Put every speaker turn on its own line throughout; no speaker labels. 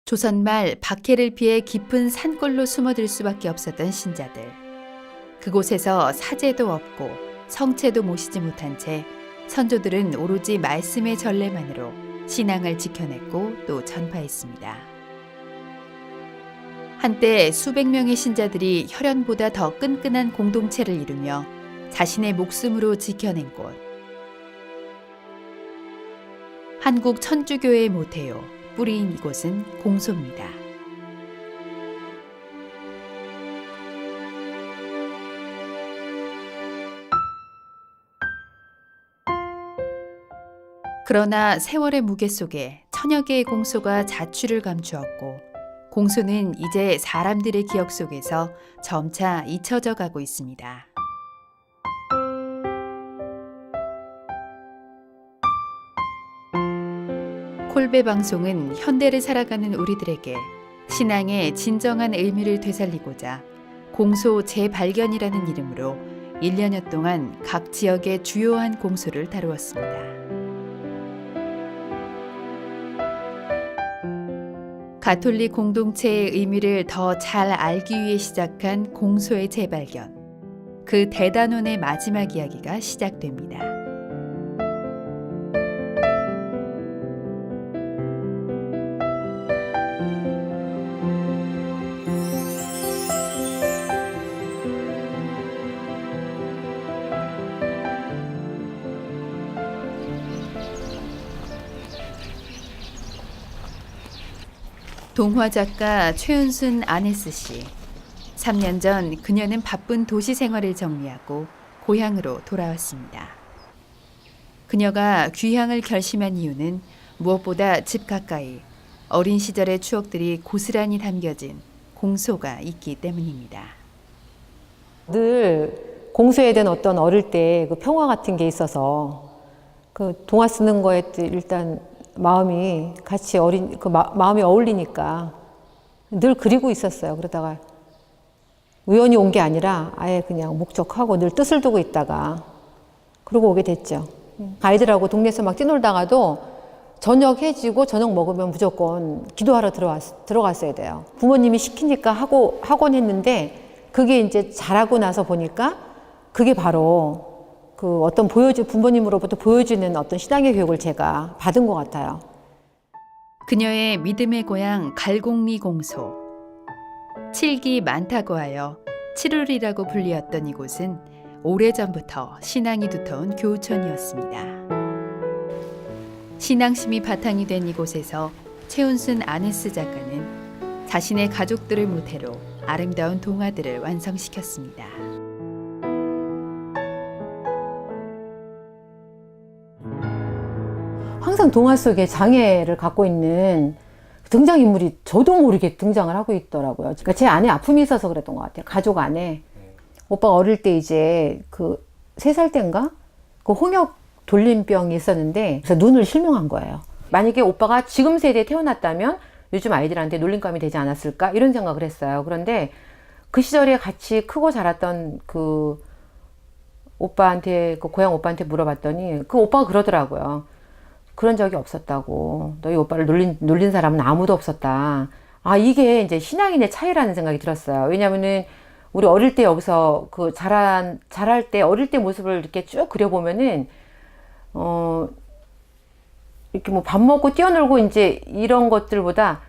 조선 말 박해를 피해 깊은 산골로 숨어들 수밖에 없었던 신자들. 그곳에서 사제도 없고 성체도 모시지 못한 채 선조들은 오로지 말씀의 전례만으로 신앙을 지켜냈고 또 전파했습니다. 한때 수백 명의 신자들이 혈연보다 더 끈끈한 공동체를 이루며 자신의 목숨으로 지켜낸 곳. 한국 천주교의 모태요, 뿌리인 이곳은 공소입니다. 그러나 세월의 무게 속에 천여 개의 공소가 자취를 감추었고 공소는 이제 사람들의 기억 속에서 점차 잊혀져 가고 있습니다. 콜베 방송은 현대를 살아가는 우리들에게 신앙의 진정한 의미를 되살리고자 공소 재발견이라는 이름으로 1년여 동안 각 지역의 주요한 공소를 다루었습니다. 가톨릭 공동체의 의미를 더 잘 알기 위해 시작한 공소의 재발견. 그 대단원의 마지막 이야기가 시작됩니다. 동화 작가 최은순 아네스 씨. 3년 전 그녀는 바쁜 도시 생활을 정리하고 고향으로 돌아왔습니다. 그녀가 귀향을 결심한 이유는 무엇보다 집 가까이 어린 시절의 추억들이 고스란히 담겨진 공소가 있기 때문입니다.
늘 공소에 대한 어떤 어릴 때 그 평화 같은 게 있어서 그 동화 쓰는 거에 일단 마음이 같이 마음이 어울리니까 늘 그리고 있었어요. 그러다가 우연히 온 게 아니라 아예 그냥 목적하고 늘 뜻을 두고 있다가 그러고 오게 됐죠. 아이들하고 동네에서 막 뛰놀다가도 저녁 해지고 저녁 먹으면 무조건 기도하러 들어갔어야 돼요. 부모님이 시키니까 하곤 했는데 그게 이제 자라고 나서 보니까 그게 바로 그 어떤 부모님으로부터 보여주는 어떤 신앙의 교육을 제가 받은 것 같아요.
그녀의 믿음의 고향 갈곡리 공소. 칠기 많다고 하여 칠울이라고 불리었던 이곳은 오래전부터 신앙이 두터운 교우촌이었습니다. 신앙심이 바탕이 된 이곳에서 최은순 아네스 작가는 자신의 가족들을 모태로 아름다운 동화들을 완성시켰습니다.
항상 동화 속에 장애를 갖고 있는 등장인물이 저도 모르게 등장을 하고 있더라고요. 그러니까 제 안에 아픔이 있어서 그랬던 것 같아요. 가족 안에. 오빠가 어릴 때 이제 그 3살 때인가? 그 홍역 돌림병이 있었는데 그래서 눈을 실명한 거예요. 만약에 오빠가 지금 세대에 태어났다면 요즘 아이들한테 놀림감이 되지 않았을까? 이런 생각을 했어요. 그런데 그 시절에 같이 크고 자랐던 그 오빠한테, 그 고향 오빠한테 물어봤더니 그 오빠가 그러더라고요. 그런 적이 없었다고. 너희 오빠를 놀린 사람은 아무도 없었다. 아, 이게 이제 신앙인의 차이라는 생각이 들었어요. 왜냐면은 우리 어릴 때 여기서 그 자랄 때 어릴 때 모습을 이렇게 쭉 그려보면은 이렇게 뭐 밥 먹고 뛰어놀고 이제 이런 것들보다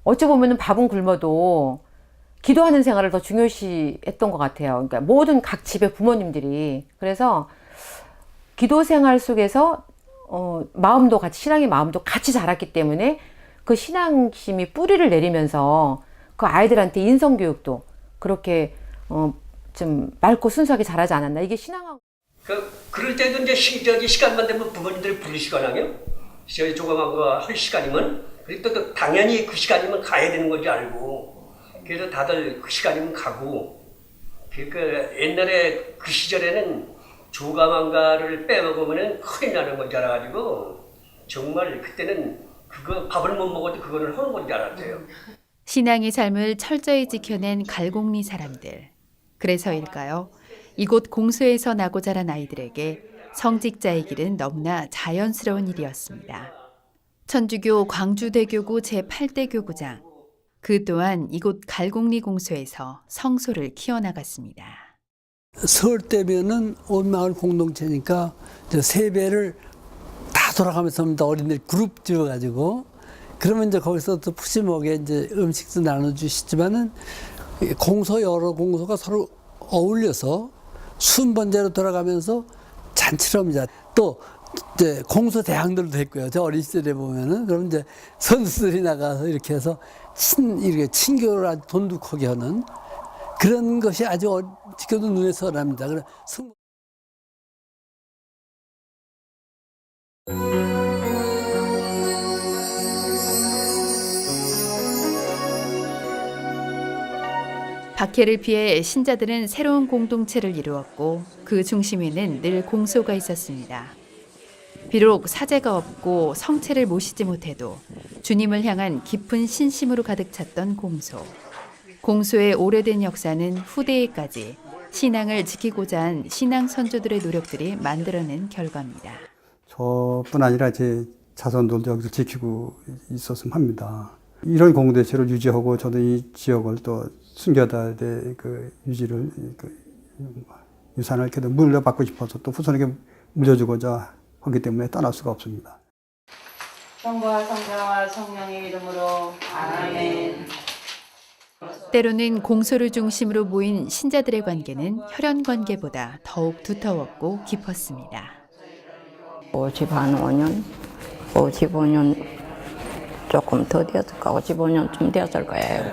어찌 보면은 밥은 굶어도 기도하는 생활을 더 중요시 했던 것 같아요. 그러니까 모든 각 집의 부모님들이. 그래서 기도 생활 속에서 마음도 같이, 신앙의 마음도 같이 자랐기 때문에 그 신앙심이 뿌리를 내리면서 그 아이들한테 인성교육도 그렇게 좀 맑고 순수하게 자라지 않았나. 이게 신앙하고.
그럴 때도 이제 시간만 되면 부모님들이 부르시거든요. 조그만 거 할 시간이면. 그리고 또 당연히 그 시간이면 가야 되는 건지 알고. 그래서 다들 그 시간이면 가고. 그러니까 옛날에 그 시절에는 조가망가를 빼먹으면 큰일 나는 건 줄 알아가지고 정말 그때는 그거 밥을 못 먹어도 그거를 하는 건 줄 알았어요.
신앙의 삶을 철저히 지켜낸 갈곡리 사람들. 그래서일까요? 이곳 공소에서 나고 자란 아이들에게 성직자의 길은 너무나 자연스러운 일이었습니다. 천주교 광주대교구 제8대 교구장. 그 또한 이곳 갈곡리 공소에서 성소를 키워나갔습니다.
설 때면은 온 마을 공동체니까 이제 세배를 다 돌아가면서 합니다. 어린이들 그룹 지어가지고 그러면 이제 거기서 또 푸짐하게 이제 음식도 나눠주시지만은 공소 여러 공소가 서로 어울려서 순번제로 돌아가면서 잔치를 합니다. 또 이제 공소 대항들도 했고요. 저 어린 시절에 보면은 그럼 이제 선수들이 나가서 이렇게 해서 이렇게 친교를 아주 돈독하게 하는 그런 것이 아주 지켜도 눈에 선합니다.
박해를 피해 신자들은 새로운 공동체를 이루었고 그 중심에는 늘 공소가 있었습니다. 비록 사제가 없고 성체를 모시지 못해도 주님을 향한 깊은 신심으로 가득 찼던 공소. 공소의 오래된 역사는 후대에까지 신앙을 지키고자 한 신앙 선조들의 노력들이 만들어낸 결과입니다.
저뿐 아니라 제 자손들도 여기서 지키고 있었으면 합니다. 이런 공동체를 유지하고 저도 이 지역을 또 순교자들의 그 유지를 유산을 이렇게 물려받고 싶어서 또 후손에게 물려주고자 하기 때문에 떠날 수가 없습니다.
성부와 성자와 성령의 이름으로 아멘.
때로는 공소를 중심으로 모인 신자들의 관계는 혈연 관계보다 더욱 두터웠고 깊었습니다.
55년 조금 더 되었을까? 55년쯤 되었을 거예요.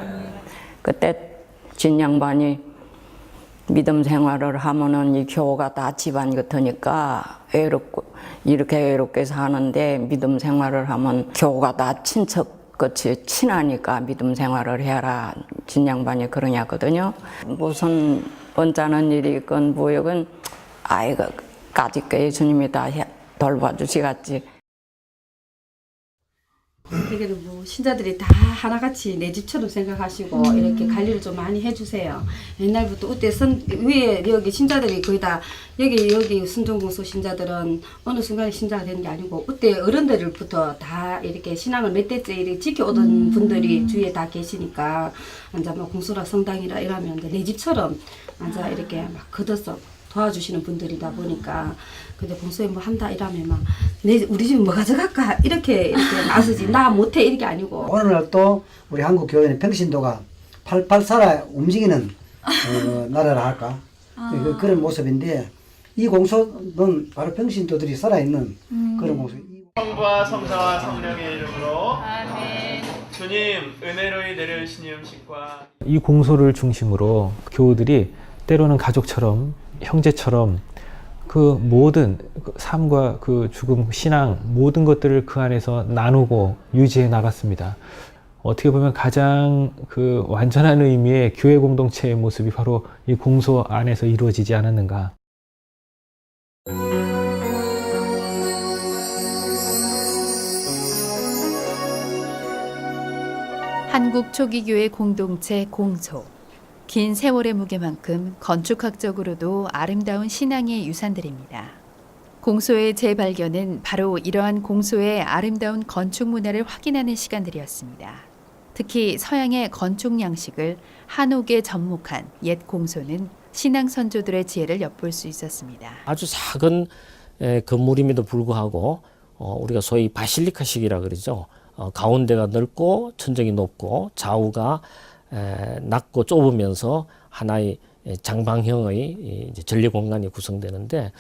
그때 진양반이 믿음 생활을 하면은 이 교우가 다 집안 같으니까 이렇게 외롭게 사는데 믿음 생활을 하면 교우가 다 친척같이 친하니까 믿음 생활을 해라. 진양반이 그러냐거든요. 무슨 언짢은 일이 있건 무역은 아이고 까짓거 예수님이 다 돌봐주시겠지.
되게는 뭐 신자들이 다 하나같이 내 집처럼 생각하시고 이렇게 관리를 좀 많이 해주세요. 옛날부터 그때 위에 여기 신자들이 거의 다 여기 순종공소 신자들은 어느 순간에 신자가 되는 게 아니고 그때 어른들부터 다 이렇게 신앙을 몇 대째 이렇게 지켜오던 분들이 주위에 다 계시니까 앉아 뭐 공소라 성당이라 이러면 내 집처럼 앉아 이렇게 막 걷어서 도와주시는 분들이다 보니까 근데 공소에 뭐 한다 이러면 막 우리 집에 뭐 가져갈까 이렇게 나서지 나 못해 이렇게 아니고
오늘날 또 우리 한국 교회는 평신도가 팔팔 살아 움직이는 나라라 할까 그런 모습인데 이 공소는 바로 평신도들이 살아있는 그런 공소.
성부와 성자와 성령의 이름으로 아멘. 주님 은혜로이 내려주신 음식과
이 공소를 중심으로 교우들이 때로는 가족처럼 형제처럼 그 모든 삶과 그 죽음, 신앙 모든 것들을 그 안에서 나누고 유지해 나갔습니다. 어떻게 보면 가장 그 완전한 의미의 교회 공동체의 모습이 바로 이 공소 안에서 이루어지지 않았는가.
한국 초기교회 공동체 공소. 긴 세월의 무게만큼 건축학적으로도 아름다운 신앙의 유산들입니다. 공소의 재발견은 바로 이러한 공소의 아름다운 건축 문화를 확인하는 시간들이었습니다. 특히 서양의 건축 양식을 한옥에 접목한 옛 공소는 신앙 선조들의 지혜를 엿볼 수 있었습니다.
아주 작은 건물임에도 불구하고 우리가 소위 바실리카식이라 그러죠. 가운데가 넓고 천정이 높고 좌우가 낮고 좁으면서 하나의 장방형의 전례 공간이 구성되는데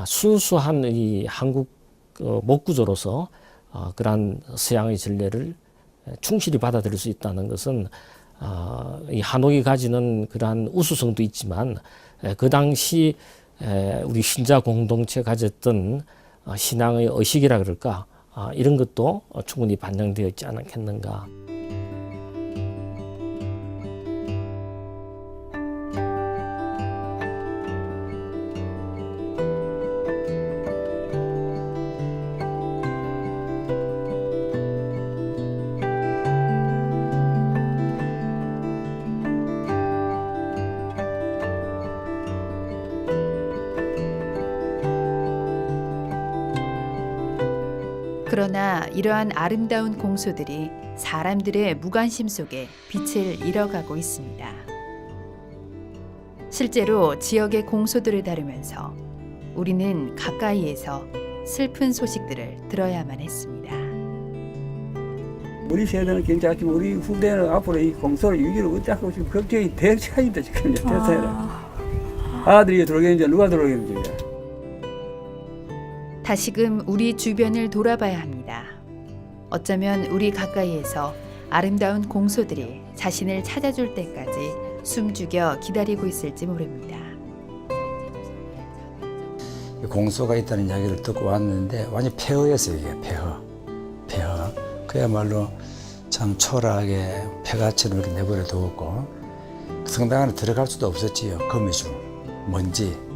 순수한 이 한국 목구조로서 그러한 서양의 전례를 충실히 받아들일 수 있다는 것은 이 한옥이 가지는 그러한 우수성도 있지만 그 당시 우리 신자 공동체 가졌던 신앙의 의식이라 그럴까 이런 것도 충분히 반영되어 있지 않겠는가.
그러나 이러한 아름다운 공소들이 사람들의 무관심 속에 빛을 잃어가고 있습니다. 실제로 지역의 공소들을 다루면서 우리는 가까이에서 슬픈 소식들을 들어야만 했습니다.
우리 세대는 괜찮지만 우리 후대는 앞으로 이 공소를 유지를 어쩌고 지금 걱정이 대차인데 지금 이제 대차이라. 아들이 들어오겠는지 누가 들어오겠는지.
다시금 우리 주변을 돌아봐야 합니다. 어쩌면 우리 가까이에서 아름다운 공소들이 자신을 찾아줄 때까지 숨죽여 기다리고 있을지 모릅니다.
공소가 있다는 이야기를 듣고 왔는데 완전 폐허였어요. 이게 폐허. 그야말로 참 초라하게 폐가처럼 이렇게 내버려 두었고 성당 안에 들어갈 수도 없었지요. 거미줄, 먼지.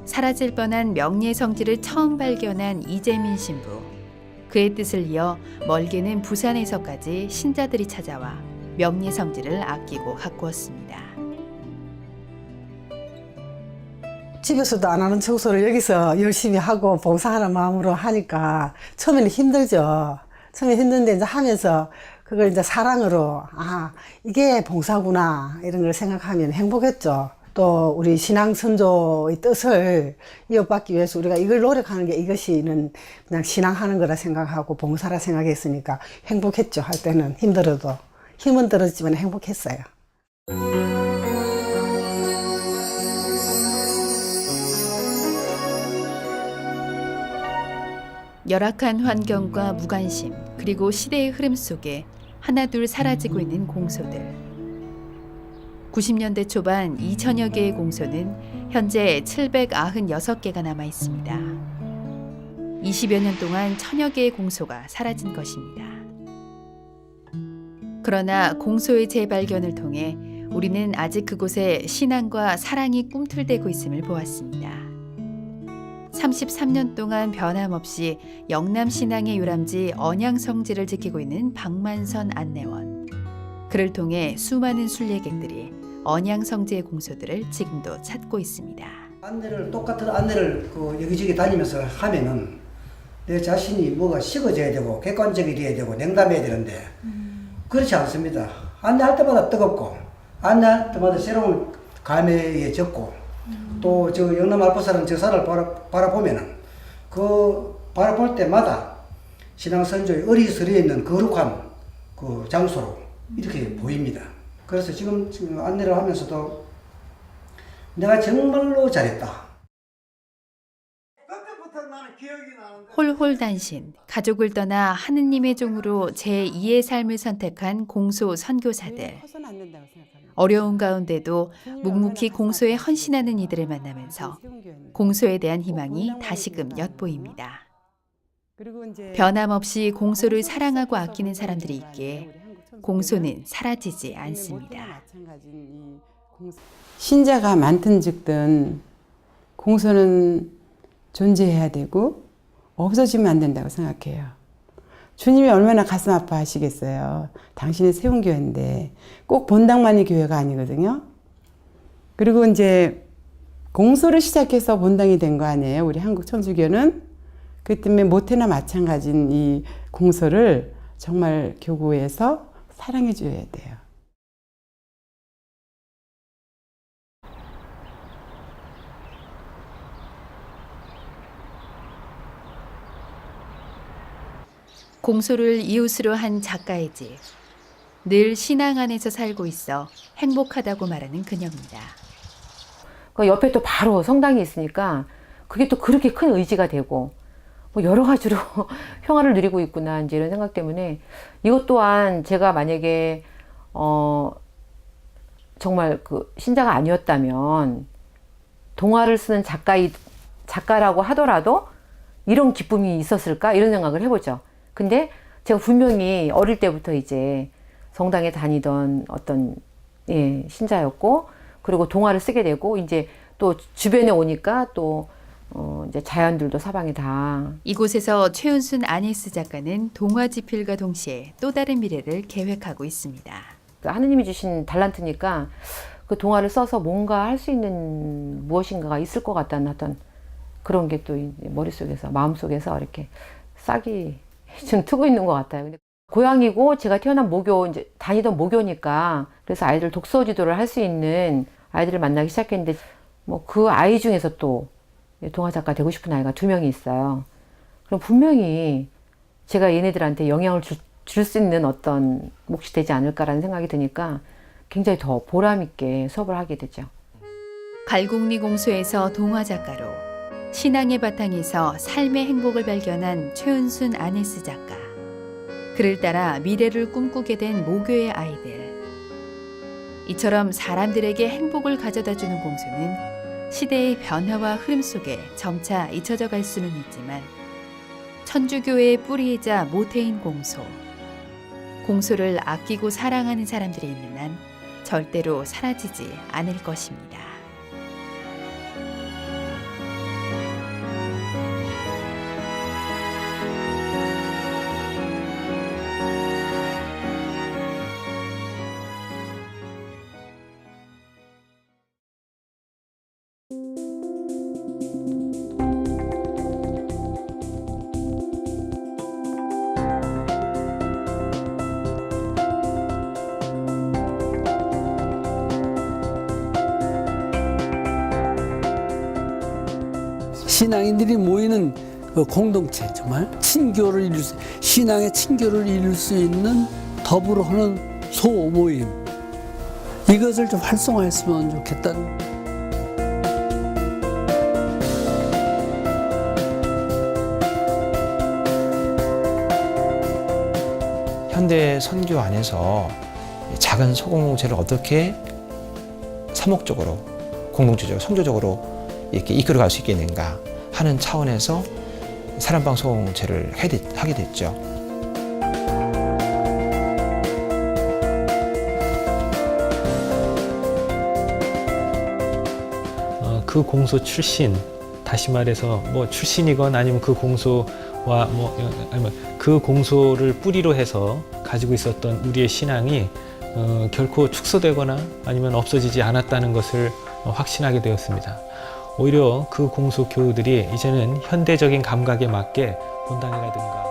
사라질 뻔한 명예 성지를 처음 발견한 이재민 신부. 그의 뜻을 이어 멀게는 부산에서까지 신자들이 찾아와 명예 성지를 아끼고 가꾸었습니다.
집에서도 안 하는 청소를 여기서 열심히 하고 봉사하는 마음으로 하니까 처음에는 힘들죠. 처음에 힘든데 이제 하면서 그걸 이제 사랑으로 이게 봉사구나 이런 걸 생각하면 행복했죠. 또 우리 신앙 선조의 뜻을 이어받기 위해서 우리가 이걸 노력하는 게 이것이는 그냥 신앙하는 거라 생각하고 봉사라 생각했으니까 행복했죠. 할 때는 힘들어도 힘은 들었지만 행복했어요.
열악한 환경과 무관심 그리고 시대의 흐름 속에 하나둘 사라지고 있는 공소들. 90년대 초반 2천여 개의 공소는 현재 796개가 남아 있습니다. 20여 년 동안 1000여 개의 공소가 사라진 것입니다. 그러나 공소의 재발견을 통해 우리는 아직 그곳에 신앙과 사랑이 꿈틀대고 있음을 보았습니다. 33년 동안 변함없이 영남 신앙의 유람지 언양성지를 지키고 있는 박만선 안내원. 그를 통해 수많은 순례객들이 언양성지의 공소들을 지금도 찾고 있습니다.
똑같은 안내를 여기저기 다니면서 하면은 내 자신이 뭐가 식어져야 되고 객관적이 돼야 되고 냉담해야 되는데 그렇지 않습니다. 안내할 때마다 뜨겁고 안내할 때마다 새로운 감회에 젖고 또 저 영남 알포사는 저 산을 바라보면은 그 바라볼 때마다 신앙 선조의 어리스리에 있는 거룩한 그 장소로 이렇게 보입니다. 그래서 지금 안내를 하면서도 내가 정말로 잘했다.
홀홀단신, 가족을 떠나 하느님의 종으로 제2의 삶을 선택한 공소 선교사들. 어려운 가운데도 묵묵히 공소에 헌신하는 이들을 만나면서 공소에 대한 희망이 다시금 엿보입니다. 변함없이 공소를 사랑하고 아끼는 사람들이 있기에 공소는 사라지지 않습니다.
신자가 많든 적든 공소는 존재해야 되고 없어지면 안 된다고 생각해요. 주님이 얼마나 가슴 아파하시겠어요. 당신이 세운 교회인데 꼭 본당만이 교회가 아니거든요. 그리고 이제 공소를 시작해서 본당이 된 거 아니에요. 우리 한국 천주교는. 그 때문에 모태나 마찬가지인 이 공소를 정말 교구에서 사랑해 줘야 돼요.
공소를 이웃으로 한 작가의 집. 늘 신앙 안에서 살고 있어 행복하다고 말하는 그녀입니다.
그 옆에 또 바로 성당이 있으니까 그게 또 그렇게 큰 의지가 되고 뭐 여러 가지로 평화를 누리고 있구나 이제 이런 생각 때문에 이것 또한 제가 만약에 정말 그 신자가 아니었다면 동화를 쓰는 작가라고 하더라도 이런 기쁨이 있었을까 이런 생각을 해보죠. 근데 제가 분명히 어릴 때부터 이제 성당에 다니던 어떤 신자였고 그리고 동화를 쓰게 되고 이제 또 주변에 오니까 또 이제 자연들도 사방에 다.
이곳에서 최은순 아니스 작가는 동화 집필과 동시에 또 다른 미래를 계획하고 있습니다.
하느님이 주신 달란트니까 그 동화를 써서 뭔가 할 수 있는 무엇인가가 있을 것 같다는 어떤 그런 게 또 머릿속에서 마음속에서 이렇게 싹이 좀 트고 있는 것 같아요. 근데 고향이고 제가 태어난 모교 이제 다니던 모교니까 그래서 아이들 독서 지도를 할 수 있는 아이들을 만나기 시작했는데 뭐 그 아이 중에서 또 동화 작가 되고 싶은 아이가 2명이 있어요. 그럼 분명히 제가 얘네들한테 영향을 줄 수 있는 어떤 몫이 되지 않을까라는 생각이 드니까 굉장히 더 보람 있게 수업을 하게 되죠.
갈곡리 공소에서 동화 작가로 신앙의 바탕에서 삶의 행복을 발견한 최은순 아네스 작가. 그를 따라 미래를 꿈꾸게 된 모교의 아이들. 이처럼 사람들에게 행복을 가져다주는 공소는 시대의 변화와 흐름 속에 점차 잊혀져 갈 수는 있지만 천주교의 뿌리이자 모태인 공소. 공소를 아끼고 사랑하는 사람들이 있는 한 절대로 사라지지 않을 것입니다.
신앙인들이 모이는 그 공동체, 정말 친교를 이룰 수, 신앙의 친교를 이룰 수 있는 더불어 하는 소모임, 이것을 좀 활성화했으면 좋겠다는.
현대 선교 안에서 작은 소공동체를 어떻게 사목적으로, 공동체적으로, 선교적으로 이렇게 이끌어갈 수 있겠는가 하는 차원에서 사랑방 소공동체를 하게 됐죠.
그 공소 출신, 다시 말해서 뭐 출신이건 아니면 그 공소와 뭐 아니면 그 공소를 뿌리로 해서 가지고 있었던 우리의 신앙이 결코 축소되거나 아니면 없어지지 않았다는 것을 확신하게 되었습니다. 오히려 그 공소 교우들이 이제는 현대적인 감각에 맞게 본당이라든가